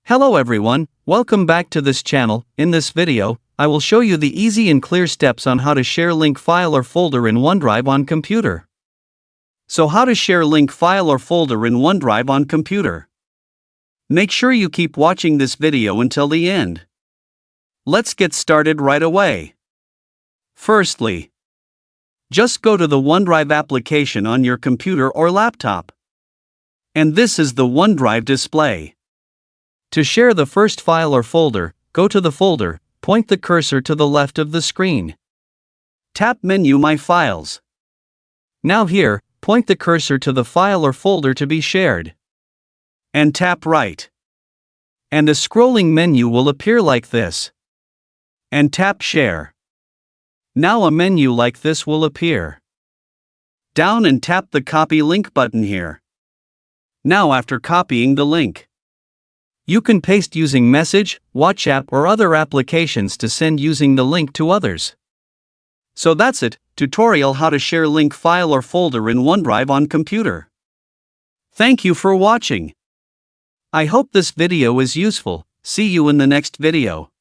Hello everyone, welcome back to this channel. In this video, I will show you the easy and clear steps on how to share link file or folder in OneDrive on computer. So how to share link file or folder in OneDrive on computer? Make sure you keep watching this video until the end. Let's get started right away. Firstly, just go to the OneDrive application on your computer or laptop. And this is the OneDrive display. To share the first file or folder, go to the folder, point the cursor to the left of the screen. Tap menu My Files. Now here, point the cursor to the file or folder to be shared. And tap right. And a scrolling menu will appear like this. And tap Share. Now a menu like this will appear. Down and tap the Copy Link button here. Now after copying the link, you can paste using Message, WhatsApp or other applications to send using the link to others. So that's it, tutorial how to share link file or folder in OneDrive on computer. Thank you for watching. I hope this video is useful. See you in the next video.